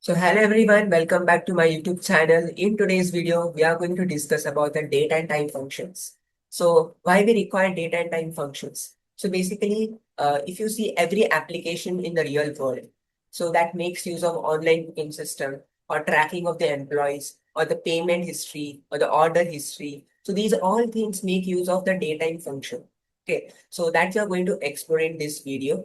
So hello everyone, welcome back to my YouTube channel. In today's video, we are going to discuss about the date and time functions. So why we require date and time functions? So basically, if you see every application in the real world, so that makes use of online booking system or tracking of the employees or the payment history or the order history. So these all things make use of the date time function. Okay, so that we are going to explore in this video.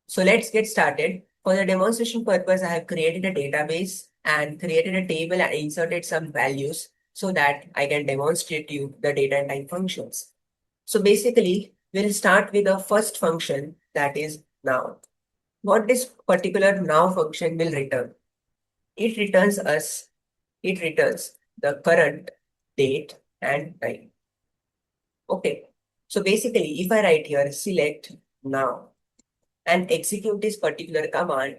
So let's get started. For the demonstration purpose, I have created a database and created a table and inserted some values so that I can demonstrate you the data and time functions. So basically, we'll start with the first function, that is now. What this particular now function will return? It returns the current date and time. Okay. So basically, if I write here select now and execute this particular command,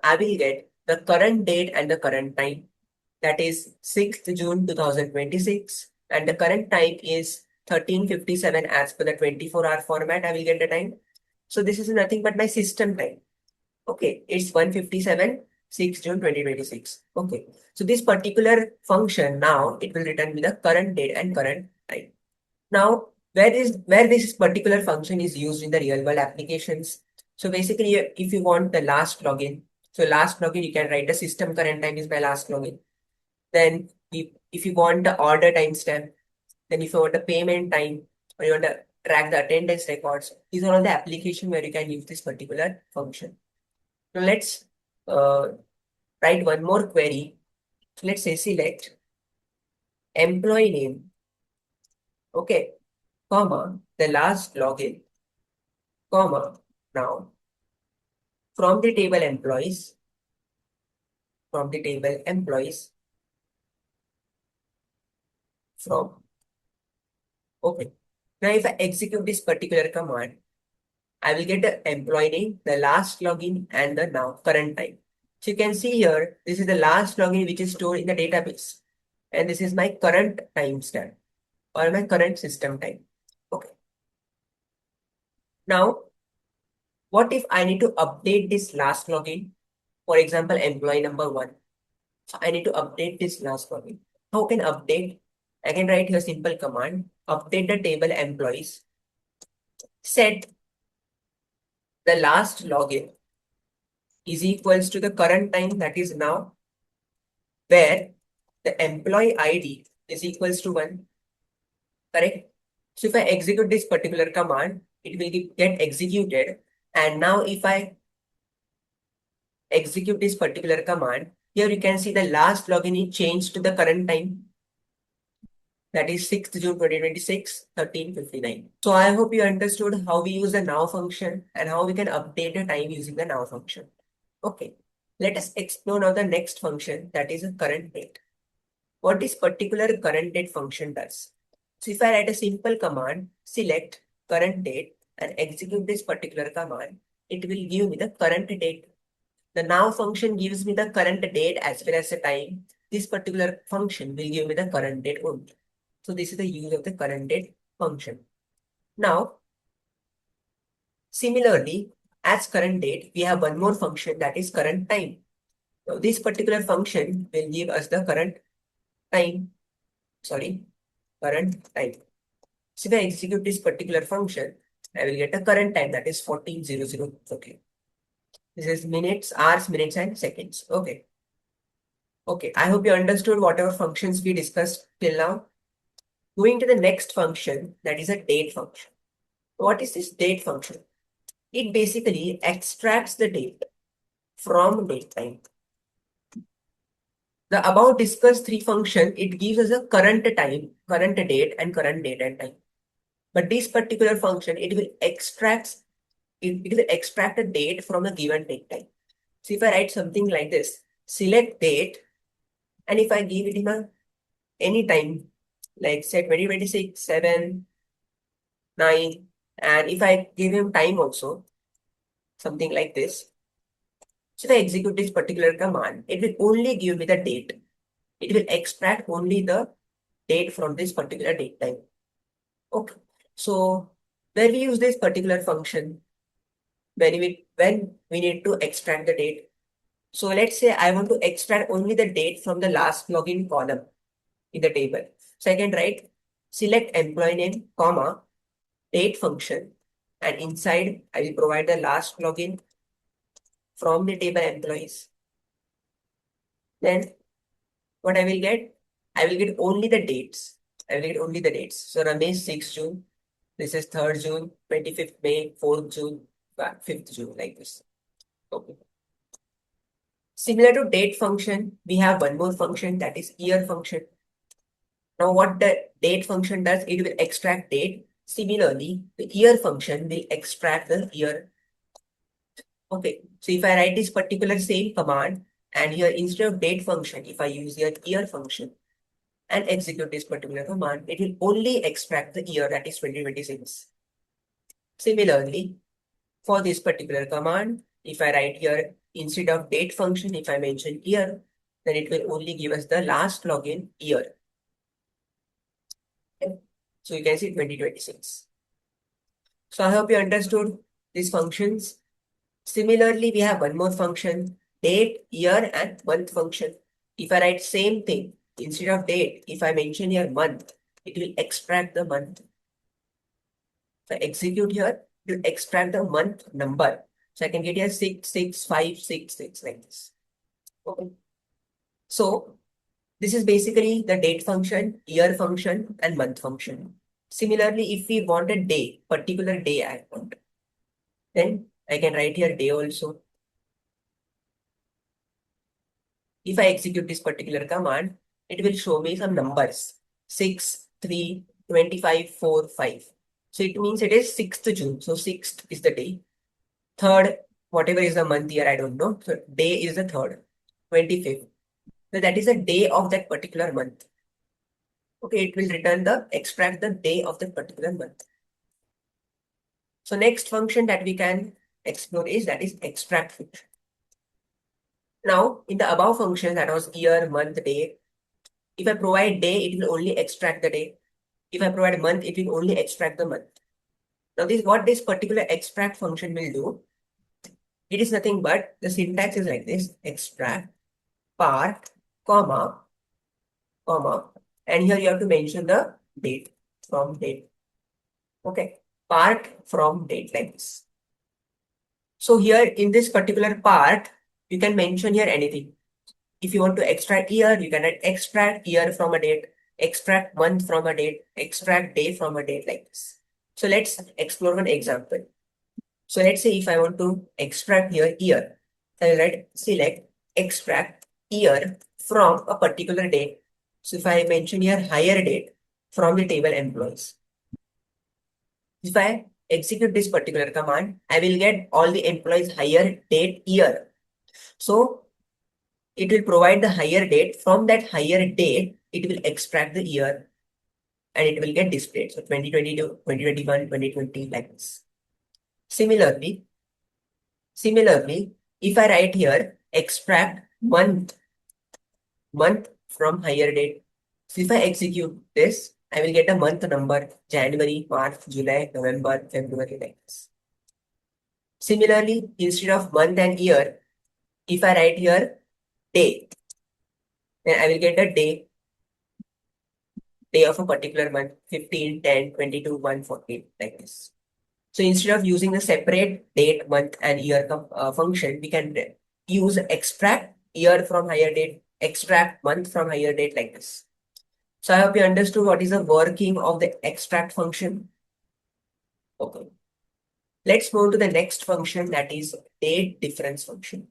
I will get the current date and the current time. That is 6th June 2026. And the current time is 13:57 as per the 24-hour format. I will get the time. So this is nothing but my system time. Okay, it's 1:57, 6 June 2026. Okay, so this particular function now it will return with the current date and current time. Now, where this particular function is used in the real world applications. So basically, if you want the last login, so last login, you can write the system current time is my last login. Then if you want the order timestamp, then if you want the payment time, or you want to track the attendance records, these are all the application where you can use this particular function. Now let's uh, write one more query. So let's say select employee name, okay, comma, the last login, comma, now from the table employees, from the table employees, from, okay. Now if I execute this particular command, I will get the employee name, the last login, and the now current time. So you can see here, this is the last login which is stored in the database. And this is my current timestamp or my current system time. Okay. Now, what if I need to update this last login? For example, employee number 1. So I need to update this last login. How can update? I can write here simple command, update the table employees, set the last login is equals to the current time, that is now, where the employee ID is equals to 1, correct? So if I execute this particular command, it will get executed. And now if I execute this particular command, here you can see the last login is changed to the current time. That is 6th June 2026, 13:59. So I hope you understood how we use the now function and how we can update the time using the now function. Okay, let us explore now the next function, that is a current date. What this particular current date function does. So if I write a simple command, select current date and execute this particular command, it will give me the current date. The now function gives me the current date as well as the time. This particular function will give me the current date only. So this is the use of the current date function. Now, similarly, as current date, we have one more function, that is current time. Now, this particular function will give us the current time. Current time. So if I execute this particular function, I will get a current time, that is 14:00. Okay. This is minutes, hours, minutes, and seconds. Okay. Okay. I hope you understood whatever functions we discussed till now. Going to the next function, that is a date function. What is this date function? It basically extracts the date from date time. The above discussed three function, it gives us a current time, current date, and current date and time. But this particular function, it will extract a date from a given date time. So if I write something like this, select date, and if I give it in any time, like say 2026, 7, 9, and if I give him time also, something like this. So if I execute this particular command, it will only give me the date. It will extract only the date from this particular date time. Okay. So where we use this particular function, when we need to extract the date. So let's say I want to extract only the date from the last login column in the table. So I can write select employee name, comma, date function, and inside I will provide the last login from the table employees. Then what I will get? I will get only the dates. I will get only the dates. So Ramesh 6th June, this is 3rd June, 25th May, 4th June, 5th June, like this. Okay. Similar to date function, we have one more function, that is year function. Now what the date function does, it will extract date. Similarly, the year function will extract the year. Okay, so if I write this particular same command and here instead of date function, if I use here year function and execute this particular command, it will only extract the year, that is 2026. Similarly, for this particular command, if I write here instead of date function, if I mention year, then it will only give us the last login year. Okay. So you can see 2026. So I hope you understood these functions. Similarly, we have one more function, date, year, and month function. If I write same thing, instead of date, if I mention here month, it will extract the month. So execute here, it will extract the month number. So I can get here 66566 like this. Okay. So this is basically the date function, year function, and month function. Similarly, if we want a day, particular day I want, then I can write here day also. If I execute this particular command, it will show me some numbers 6, 3, 25, 4, 5. So it means it is 6th June. So 6th is the day. 3rd, whatever is the month here, I don't know. So day is the 3rd, 25th. So that is the day of that particular month. Okay, it will return the extract the day of that particular month. So next function that we can explore is that is extract function. Now in the above function that was year, month, day, if I provide day, it will only extract the day. If I provide month, it will only extract the month. Now this what this particular extract function will do, it is nothing but the syntax is like this, extract part, comma, comma, and here you have to mention the date from date. Okay, part from date like this. So here in this particular part, you can mention here anything. If you want to extract year, you can write extract year from a date, extract month from a date, extract day from a date like this. So let's explore one example. So let's say if I want to extract here year, I will write select extract year from a particular date. So if I mention here hire date from the table employees. If I execute this particular command, I will get all the employees hire date year. So it will provide the hire date. From that hire date, it will extract the year and it will get displayed. So 2022, 2021, 2020 like this. Similarly, if I write here extract month from hire date. So if I execute this, I will get a month number January, March, July, November, February like this. Similarly, instead of month and year, if I write here day, then I will get a day of a particular month 15, 10, 22, 1, 14 like this. So instead of using the separate date, month, and year function, we can use extract year from hire date, extract month from hire date like this. So I hope you understood what is the working of the extract function. Okay. Let's move to the next function, that is date difference function.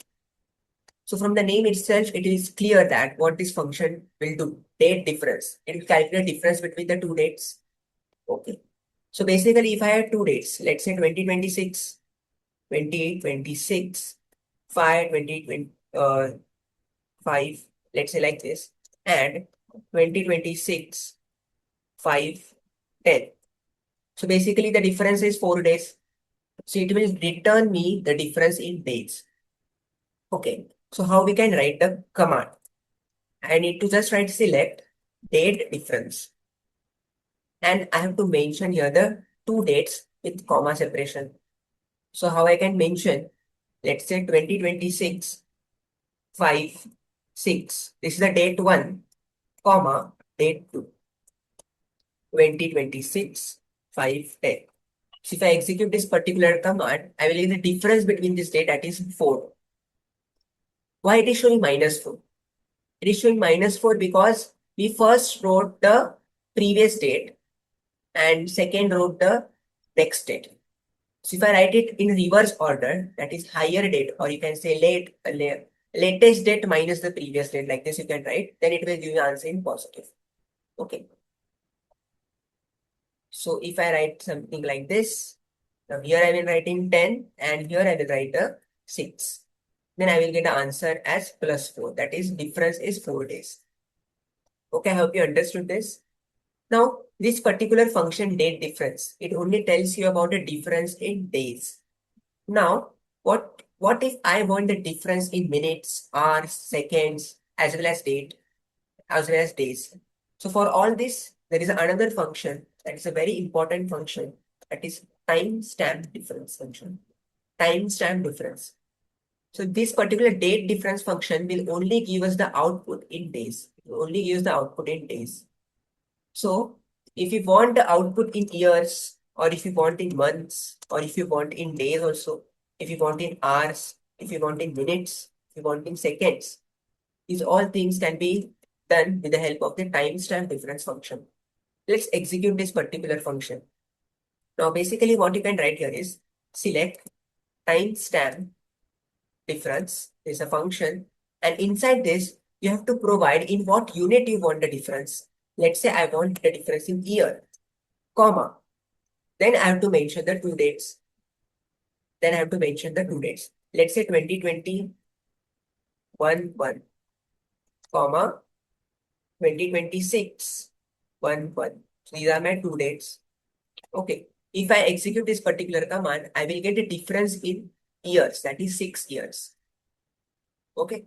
So from the name itself, it is clear that what this function will do, date difference. It will calculate difference between the two dates. Okay. So basically, if I have two dates, let's say 2026, 2026, 5, 2025, let's say like this, and 2026, 5, 10. So basically, the difference is 4 days. So it will return me the difference in dates. Okay. So how we can write the command? I need to just write select date difference. And I have to mention here the two dates with comma separation. So how I can mention, let's say 2026 5, 6. This is the date 1, comma, date 2, 2026, 5, 10. So if I execute this particular command, I will get the difference between this date, that is 4. Why it is showing -4? It is showing -4 because we first wrote the previous date and second wrote the next date. So if I write it in reverse order, that is higher date, or you can say latest date minus the previous date, like this you can write, then it will give you answer in positive. Okay. So if I write something like this, now here I will write in 10 and here I will write a 6. Then I will get the answer as +4. That is difference is 4 days. Okay, I hope you understood this. Now, this particular function date difference, it only tells you about the difference in days. Now, what if I want the difference in minutes, hours, seconds, as well as date, as well as days? So for all this, there is another function that is a very important function, that is timestamp difference function. Timestamp difference. So this particular date difference function will only give us the output in days. It will only gives the output in days. So if you want the output in years, or if you want in months, or if you want in days also, if you want in hours, if you want in minutes, if you want in seconds, these all things can be done with the help of the timestamp difference function. Let's execute this particular function. Now basically what you can write here is select timestamp difference is a function, and inside this you have to provide in what unit you want the difference. Let's say I want the difference in year, comma. Then I have to mention the two dates. Let's say 2021, 1, comma, 2026, 1. So these are my two dates. Okay. If I execute this particular command, I will get a difference in years, that is 6 years. Okay.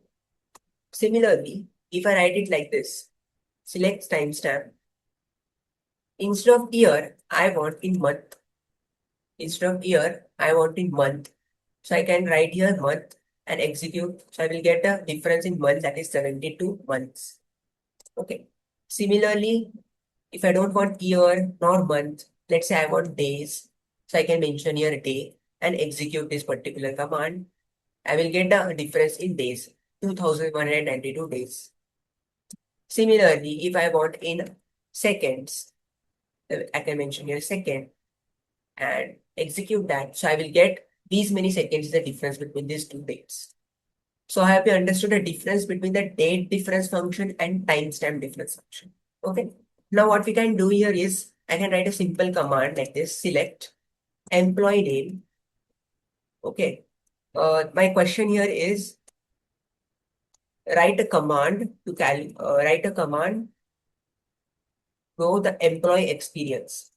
Similarly, if I write it like this, select timestamp. Instead of year, I want in month. Instead of year, I want in month. So I can write here month and execute. So I will get a difference in months, that is 72 months. Okay. Similarly, if I don't want year nor month, let's say I want days. So I can mention here day and execute this particular command. I will get a difference in days, 2192 days. Similarly, if I want in seconds, I can mention here second and execute that. So I will get these many seconds is the difference between these two dates. So I hope you understood the difference between the date difference function and timestamp difference function. Okay. Now what we can do here is I can write a simple command like this, select employee name. Okay. My question here is write a command to know the employee experience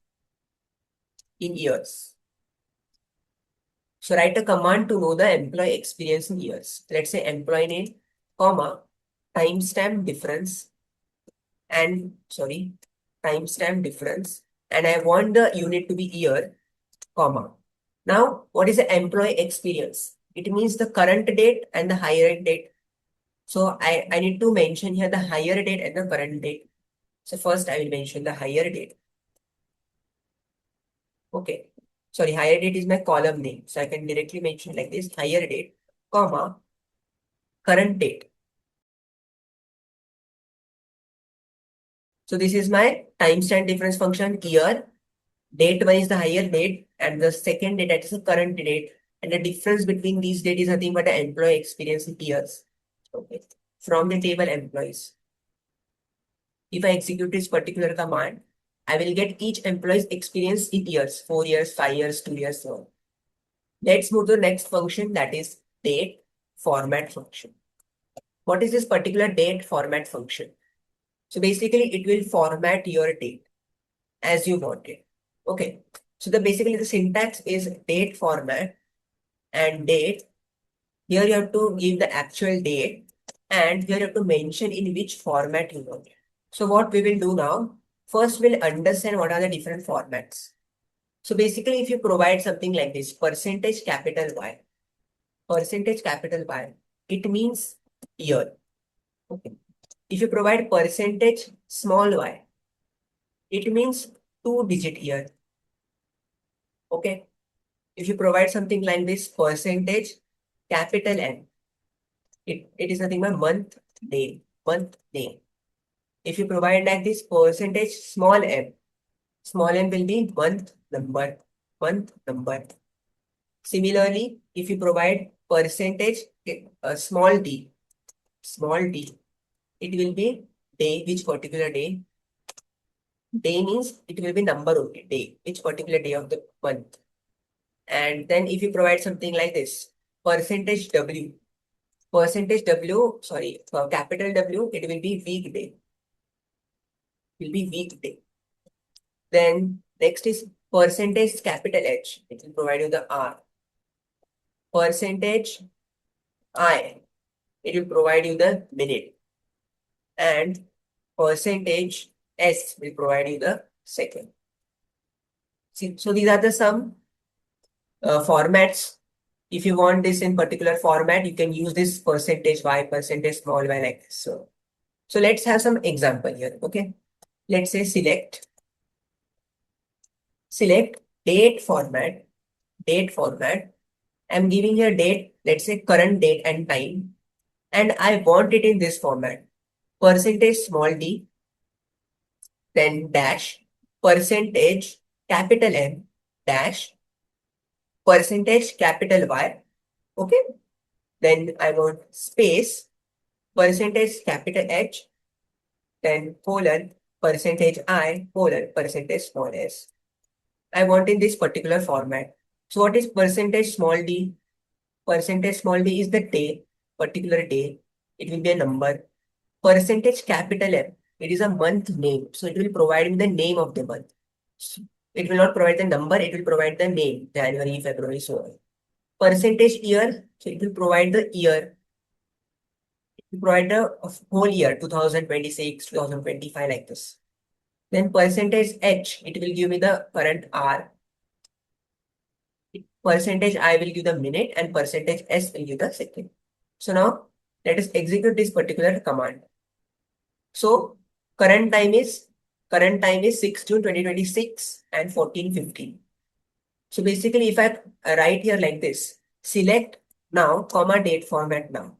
in years. So write a command to know the employee experience in years. Let's say employee name, comma, timestamp difference, and timestamp difference, and I want the unit to be year, comma. Now, what is the employee experience? It means the current date and the higher date. So I need to mention here the higher date and the current date. So first I will mention the higher date. Okay. Sorry, higher date is my column name. So I can directly mention like this, higher date, comma, current date. So this is my timestamp difference function year. Date 1 is the higher date and the second date, that is the current date. And the difference between these dates is nothing but the employee experience in years. Okay. From the table employees. If I execute this particular command, I will get each employee's experience in years, 4 years, 5 years, 2 years, so on. Let's move to the next function, that is date format function. What is this particular date format function? So basically it will format your date as you want it. Okay. So basically the syntax is date format and date. Here you have to give the actual date and here you have to mention in which format you want it. So what we will do now, first we'll understand what are the different formats. So basically if you provide something like this, percentage capital Y, it means year. Okay. If you provide percentage small y, it means 2-digit year. Okay. If you provide something like this percentage capital N, it is nothing but month, day, month, day. If you provide like this percentage small m will be month number, month number. Similarly, if you provide percentage small d, it will be day, which particular day. Day means it will be number only, day, which particular day of the month. And then if you provide something like this, percentage W, sorry, for capital W, it will be weekday. Will be weekday. Then next is percentage capital H. It will provide you the R. Percentage I. It will provide you the minute. And percentage S will provide you the second. See, so these are the some formats. If you want this in particular format, you can use this percentage Y, percentage small y like this. So let's have some example here. Okay. Let's say select date format. I'm giving here date, let's say current date and time. And I want it in this format. Percentage small d, then dash, percentage capital M, dash, percentage capital Y. Okay. Then I want space, percentage capital H, then colon, percentage I, colon, percentage small s. I want in this particular format. So what is percentage small d? Percentage small d is the day, particular day. It will be a number. Percentage capital M, it is a month name. So it will provide me the name of the month. It will not provide the number, it will provide the name, January, February, so on. Percentage year, so it will provide the year. It will provide the whole year, 2026, 2025, like this. Then percentage H, it will give me the current hour. Percentage I will give the minute and percentage S will give the second. So now let us execute this particular command. So current time is 6 June 2026 and 14:15. So basically if I write here like this, select now, comma date format now,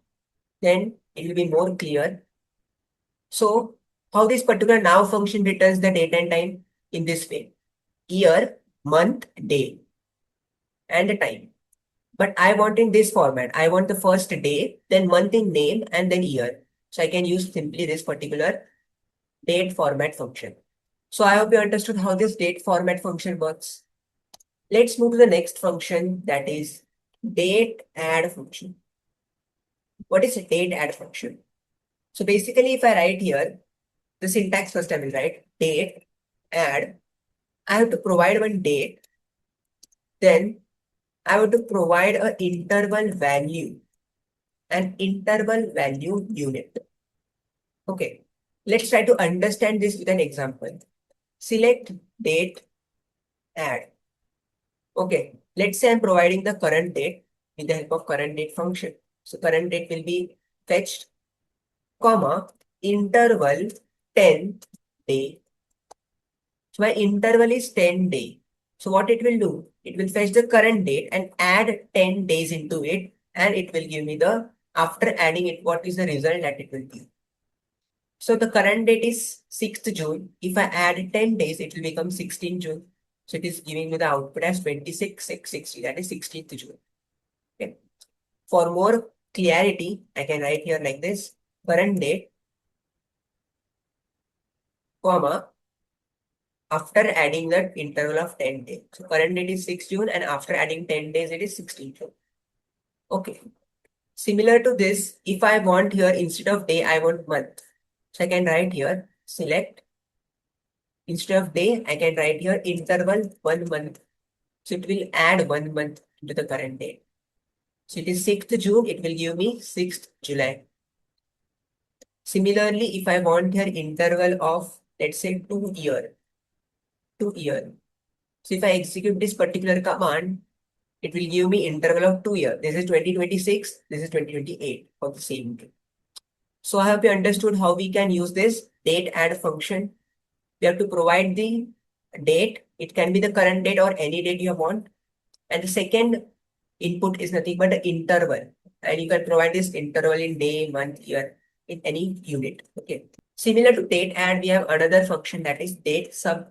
then it will be more clear. So how this particular now function returns the date and time? In this way, year, month, day, and the time. But I want in this format. I want the first day, then month in name, and then year. So I can use simply this particular date format function. So I hope you understood how this date format function works. Let's move to the next function, that is date add function. What is a date add function? So basically if I write here, the syntax first I will write date add. I have to provide one date, then I have to provide an interval value unit. Okay, let's try to understand this with an example. Select date add. Okay, let's say I'm providing the current date with the help of current date function. So current date will be fetched, comma, interval 10 day. So my interval is 10 day. So what it will do? It will fetch the current date and add 10 days into it, and it will give me the, after adding it, what is the result that it will give. So the current date is 6th June. If I add 10 days, it will become 16 June. So it is giving me the output as 26,660, that is 16th June. Okay. For more clarity, I can write here like this, current date, comma, after adding the interval of 10 days. So current date is 6 June and after adding 10 days, it is 16 June. Okay. Similar to this, if I want here, instead of day, I want month. So I can write here, select, instead of day, I can write here interval 1 month. So it will add 1 month to the current date. So it is 6th June, it will give me 6th July. Similarly, if I want here interval of, let's say 2 year. So if I execute this particular command, it will give me interval of 2 years. This is 2026, this is 2028 for the same day. So I hope you understood how we can use this date add function. We have to provide the date. It can be the current date or any date you want. And the second input is nothing but the interval. And you can provide this interval in day, month, year, in any unit. Okay. Similar to date add, we have another function that is date sub.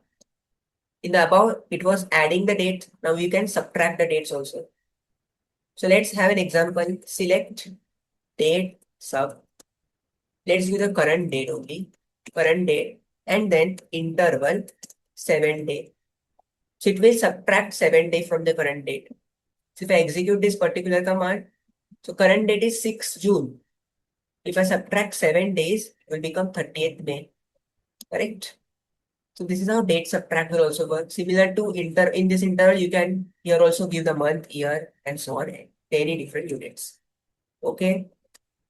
In the above, it was adding the dates. Now you can subtract the dates also. So let's have an example. Select date sub. Let's give the current date only. Current date. And then interval 7 day. So it will subtract 7 day from the current date. So if I execute this particular command, so current date is 6th June. If I subtract 7 days, it will become 30th May. Correct? So this is how date subtract will also work. Similar to in this interval, you can here also give the month, year, and so on, any different units. Okay.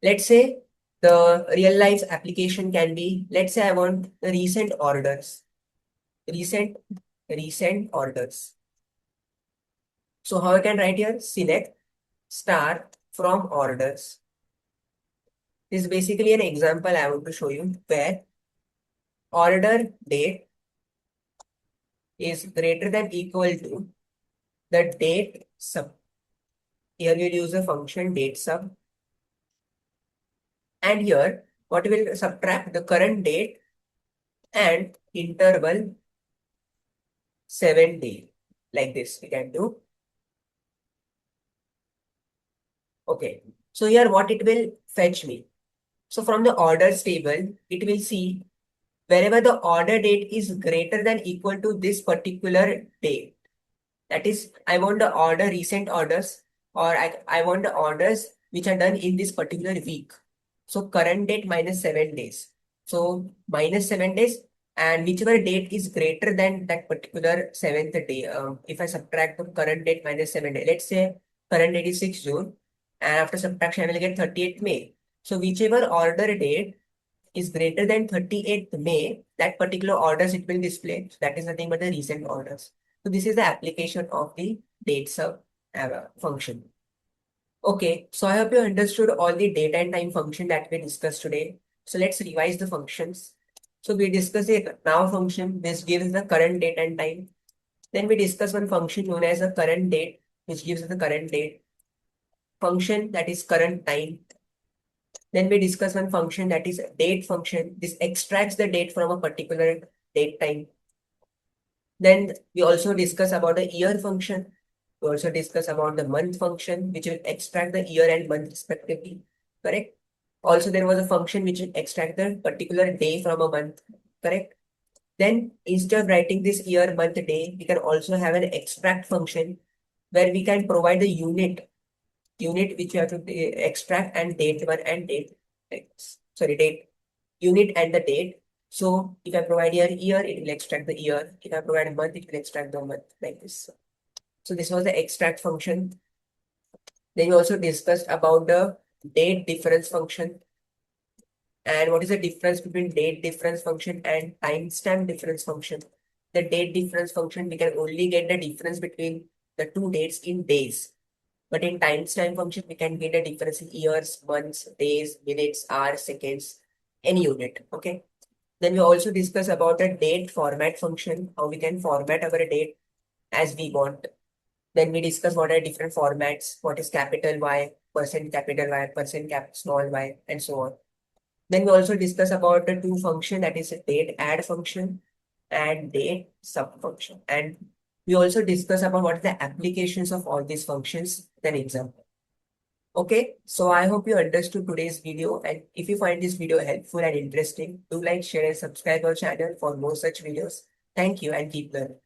Let's say the real life application can be, let's say I want the recent orders. Recent orders. So how I can write here? Select star from orders. This is basically an example I want to show you where order date is greater than equal to the date sub. Here we'll use the function date sub. And here what will subtract the current date and interval 7 day. Like this we can do. Okay. So here what it will fetch me. So from the orders table, it will see wherever the order date is greater than equal to this particular date. That is, I want the order recent orders, or I want the orders which are done in this particular week. So current date minus 7 days. So minus 7 days, and whichever date is greater than that particular 7th day. If I subtract the current date minus 7 days, let's say current date is 6th June, and after subtraction I will get 30th May. So whichever order date is greater than 38th May, that particular orders it will display. So that is nothing but the recent orders. So this is the application of the date sub function. Okay, so I hope you understood all the date and time function that we discussed today. So let's revise the functions. So we discussed a now function which gives the current date and time. Then we discuss one function known as a current date, which gives the current date. Function that is current time. Then we discuss one function that is date function. This extracts the date from a particular date time. Then we also discuss about the year function. We also discuss about the month function, which will extract the year and month respectively. Correct? Also, there was a function which will extract the particular day from a month. Correct? Then instead of writing this year, month, day, we can also have an extract function where we can provide the unit which we have to extract, and date one and date, sorry, date, unit and the date. So if I provide here year, it will extract the year. If I provide a month, it will extract the month, like this. So this was the extract function. Then we also discussed about the date difference function. And what is the difference between date difference function and timestamp difference function? The date difference function, we can only get the difference between the two dates in days. But in timestamp function, we can get a difference in years, months, days, minutes, hours, seconds, any unit. Okay. Then we also discuss about a date format function, how we can format our date as we want. Then we discuss what are different formats, what is capital Y, capital Y, small y, and so on. Then we also discuss about the two function, that is a date add function and date sub function. And we also discuss about what are the applications of all these functions, then example. Okay, so I hope you understood today's video, and if you find this video helpful and interesting, do like, share, and subscribe our channel for more such videos. Thank you and keep learning.